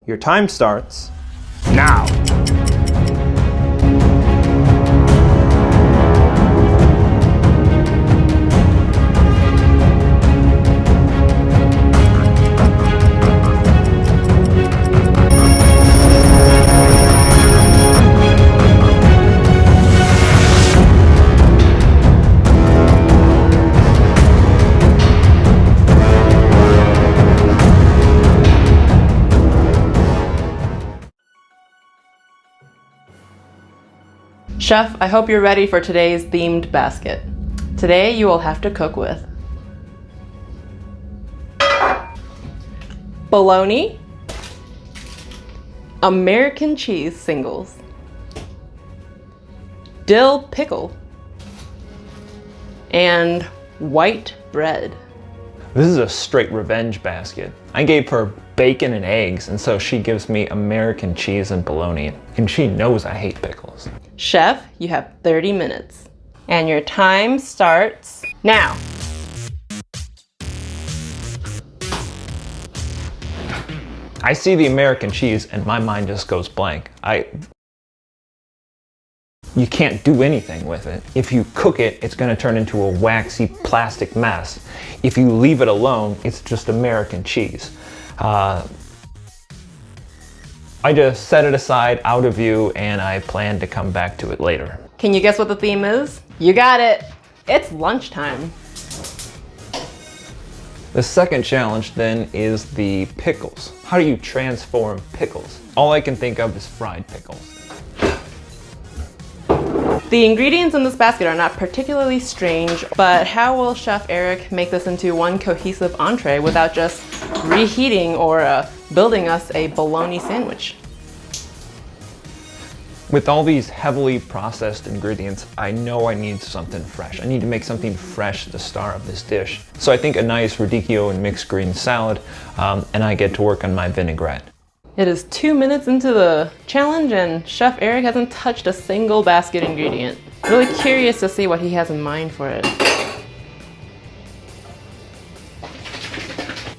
Your time starts now. Chef, I hope you're ready for today's themed basket. Today you will have to cook with bologna, American cheese singles, dill pickle, and white bread. This is a straight revenge basket. I gave her bacon and eggs, and so she gives me American cheese and bologna, and she knows I hate pickles. Chef, you have 30 minutes. And your time starts now. I see the American cheese and my mind just goes blank. You can't do anything with it. If you cook it, it's gonna turn into a waxy plastic mess. If you leave it alone, it's just American cheese. I just set it aside out of view and I plan to come back to it later. Can you guess what the theme is? You got it. It's lunchtime. The second challenge then is the pickles. How do you transform pickles? All I can think of is fried pickles. The ingredients in this basket are not particularly strange, but how will Chef Eric make this into one cohesive entree without just reheating or building us a bologna sandwich? With all these heavily processed ingredients, I know I need something fresh. I need to make something fresh the star of this dish. So I think a nice radicchio and mixed green salad, and I get to work on my vinaigrette. It is 2 minutes into the challenge and Chef Eric hasn't touched a single basket ingredient. Really curious to see what he has in mind for it.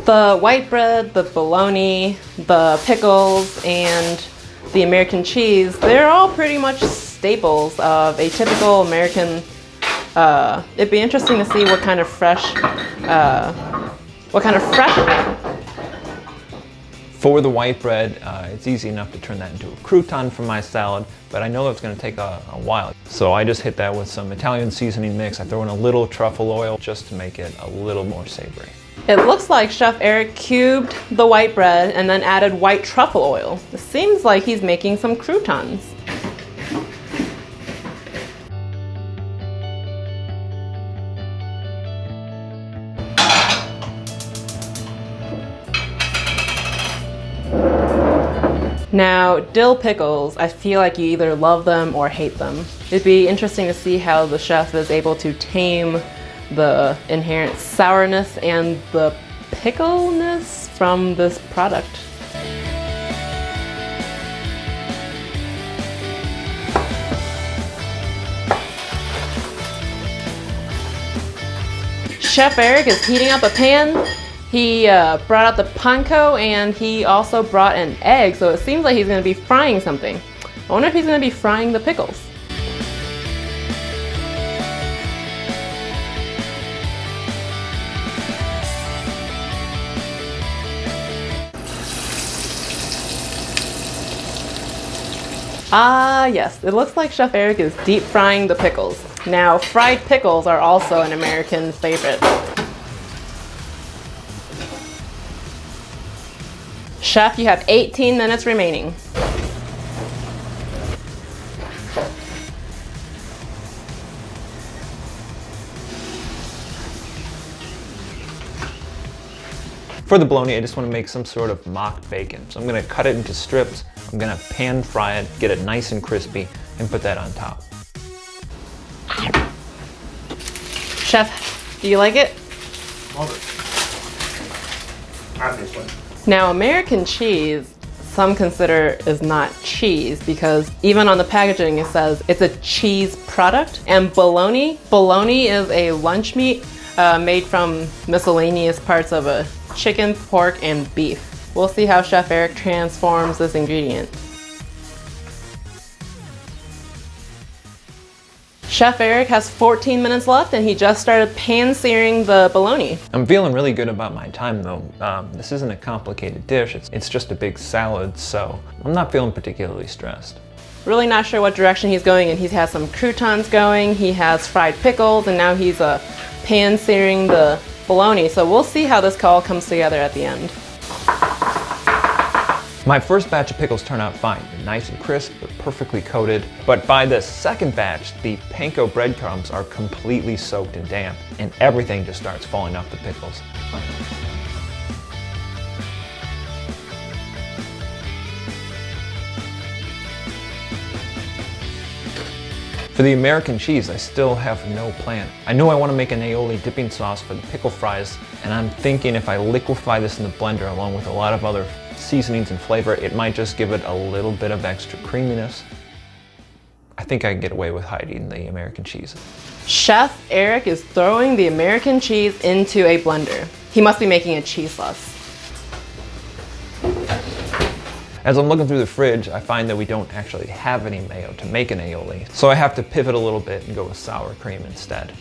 The white bread, the bologna, the pickles, and the American cheese, they're all pretty much staples of a typical American. It'd be interesting to see what kind of fresh. For the white bread, it's easy enough to turn that into a crouton for my salad, but I know that's going to take a while. So I just hit that with some Italian seasoning mix. I throw in a little truffle oil just to make it a little more savory. It looks like Chef Eric cubed the white bread and then added white truffle oil. It seems like he's making some croutons. Now, dill pickles, I feel like you either love them or hate them. It'd be interesting to see how the chef is able to tame the inherent sourness and the pickleness from this product. Chef Eric is heating up a pan. He brought out the panko and he also brought an egg, so it seems like he's going to be frying something. I wonder if he's going to be frying the pickles. Ah yes, it looks like Chef Eric is deep frying the pickles. Now, fried pickles are also an American favorite. Chef, you have 18 minutes remaining. For the bologna, I just want to make some sort of mock bacon. So I'm going to cut it into strips. I'm going to pan fry it, get it nice and crispy, and put that on top. Chef, do you like it? Love it. Obviously. Now, American cheese, some consider is not cheese because even on the packaging it says it's a cheese product. And bologna is a lunch meat made from miscellaneous parts of a chicken, pork, and beef. We'll see how Chef Eric transforms this ingredient. Chef Eric has 14 minutes left and he just started pan-searing the bologna. I'm feeling really good about my time though. This isn't a complicated dish, it's just a big salad, so I'm not feeling particularly stressed. Really not sure what direction he's going in. He has some croutons going, he has fried pickles, and now he's pan-searing the bologna. So we'll see how this all comes together at the end. My first batch of pickles turned out fine. They're nice and crisp, they're perfectly coated. But by the second batch, the panko breadcrumbs are completely soaked and damp, and everything just starts falling off the pickles. For the American cheese, I still have no plan. I know I want to make an aioli dipping sauce for the pickle fries, and I'm thinking if I liquefy this in the blender along with a lot of other seasonings and flavor, it might just give it a little bit of extra creaminess. I think I can get away with hiding the American cheese. Chef Eric is throwing the American cheese into a blender. He must be making a cheese sauce. As I'm looking through the fridge, I find that we don't actually have any mayo to make an aioli, so I have to pivot a little bit and go with sour cream instead.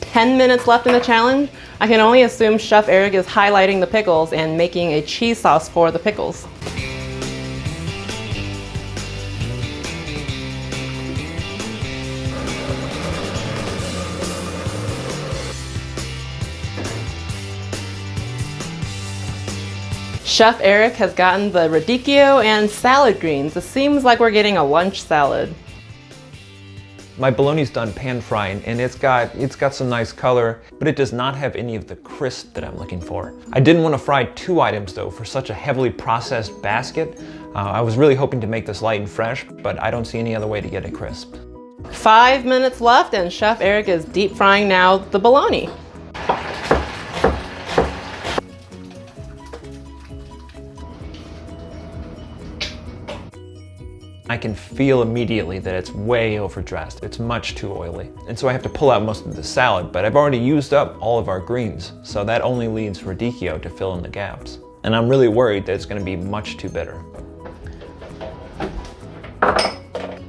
10 minutes left in the challenge. I can only assume Chef Eric is highlighting the pickles and making a cheese sauce for the pickles. Chef Eric has gotten the radicchio and salad greens. It seems like we're getting a lunch salad. My bologna's done pan frying and it's got some nice color, but it does not have any of the crisp that I'm looking for. I didn't want to fry 2 items though for such a heavily processed basket. I was really hoping to make this light and fresh, but I don't see any other way to get it crisp. 5 minutes left and Chef Eric is deep frying now the bologna. I can feel immediately that it's way overdressed. It's much too oily. And so I have to pull out most of the salad, but I've already used up all of our greens, so that only leaves radicchio to fill in the gaps. And I'm really worried that it's gonna be much too bitter.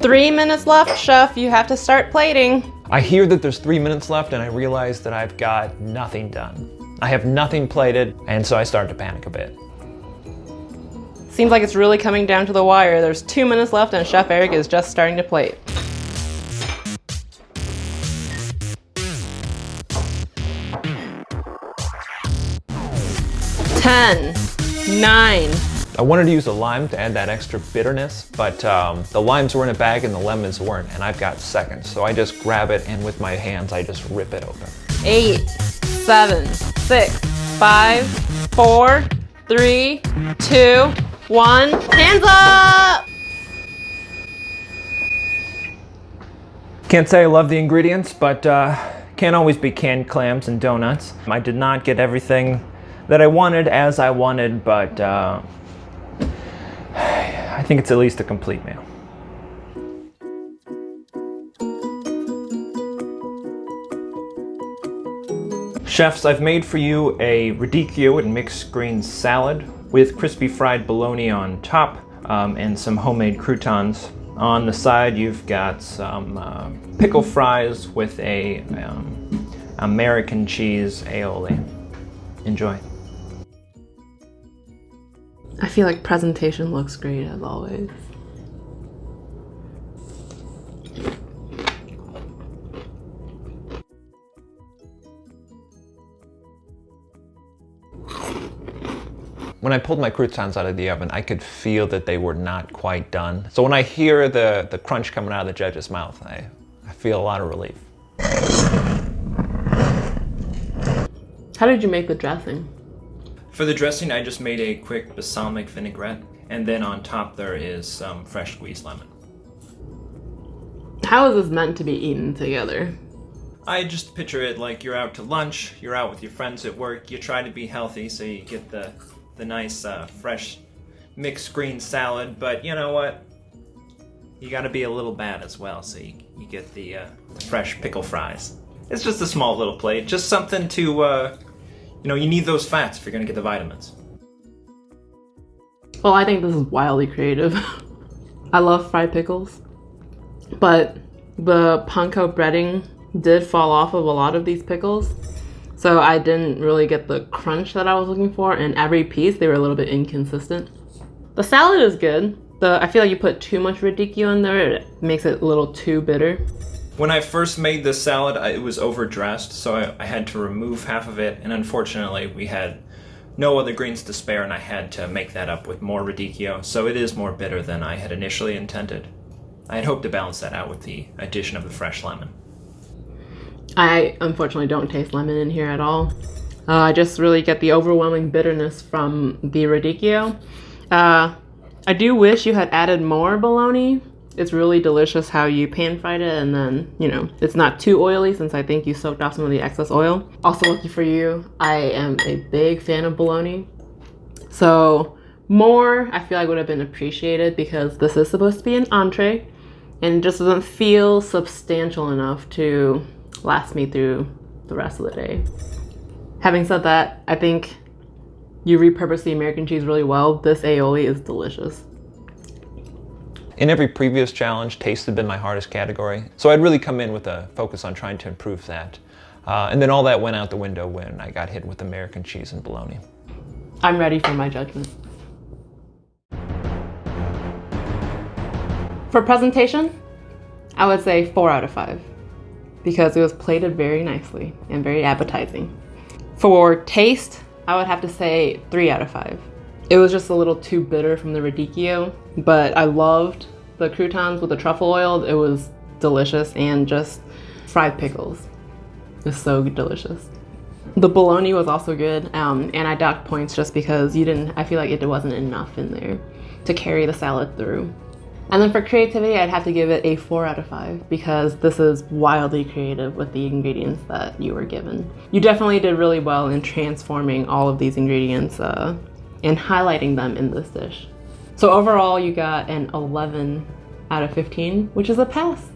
3 minutes left, Chef. You have to start plating. I hear that there's 3 minutes left and I realize that I've got nothing done. I have nothing plated, and so I start to panic a bit. Seems like it's really coming down to the wire. There's 2 minutes left and Chef Eric is just starting to plate. 10, 9. I wanted to use a lime to add that extra bitterness, but the limes were in a bag and the lemons weren't, and I've got seconds. So I just grab it and with my hands, I just rip it open. 8, 7, 6, 5, 4, 3, 2, 1. Hands up! Can't say I love the ingredients, but can't always be canned clams and donuts. I did not get everything that I wanted as I wanted, but I think it's at least a complete meal. Chefs, I've made for you a radicchio and mixed greens salad with crispy fried bologna on top and some homemade croutons. On the side, you've got some pickle fries with a American cheese aioli. Enjoy. I feel like presentation looks great as always. When I pulled my croutons out of the oven, I could feel that they were not quite done. So when I hear the crunch coming out of the judge's mouth, I feel a lot of relief. How did you make the dressing? For the dressing, I just made a quick balsamic vinaigrette, and then on top there is some fresh squeezed lemon. How is this meant to be eaten together? I just picture it like you're out to lunch, you're out with your friends at work, you try to be healthy so you get the nice fresh mixed green salad, but you know what? You gotta be a little bad as well, so you get the fresh pickle fries. It's just a small little plate, just something to You know, you need those fats if you're gonna get the vitamins. Well, I think this is wildly creative. I love fried pickles, but the panko breading did fall off of a lot of these pickles. So I didn't really get the crunch that I was looking for, and every piece, they were a little bit inconsistent. The salad is good. I feel like you put too much radicchio in there, it makes it a little too bitter. When I first made this salad, it was overdressed, so I had to remove half of it, and unfortunately we had no other greens to spare, and I had to make that up with more radicchio, so it is more bitter than I had initially intended. I had hoped to balance that out with the addition of the fresh lemon. I unfortunately don't taste lemon in here at all. I just really get the overwhelming bitterness from the radicchio. I do wish you had added more bologna. It's really delicious how you pan fried it, and then, you know, it's not too oily since I think you soaked off some of the excess oil. Also, lucky for you, I am a big fan of bologna. So more, I feel like would have been appreciated because this is supposed to be an entree and it just doesn't feel substantial enough to last me through the rest of the day. Having said that, I think you repurposed the American cheese really well. This aioli is delicious. In every previous challenge, taste had been my hardest category, so I'd really come in with a focus on trying to improve that. And then all that went out the window when I got hit with American cheese and bologna. I'm ready for my judgment. For presentation, I would say 4 out of 5 because it was plated very nicely and very appetizing. For taste, I would have to say 3 out of 5. It was just a little too bitter from the radicchio, but I loved the croutons with the truffle oil. It was delicious, and just fried pickles. It's so delicious. The bologna was also good, and I docked points just because I feel like it wasn't enough in there to carry the salad through. And then for creativity, I'd have to give it a 4 out of 5 because this is wildly creative with the ingredients that you were given. You definitely did really well in transforming all of these ingredients and highlighting them in this dish. So overall, you got an 11 out of 15, which is a pass.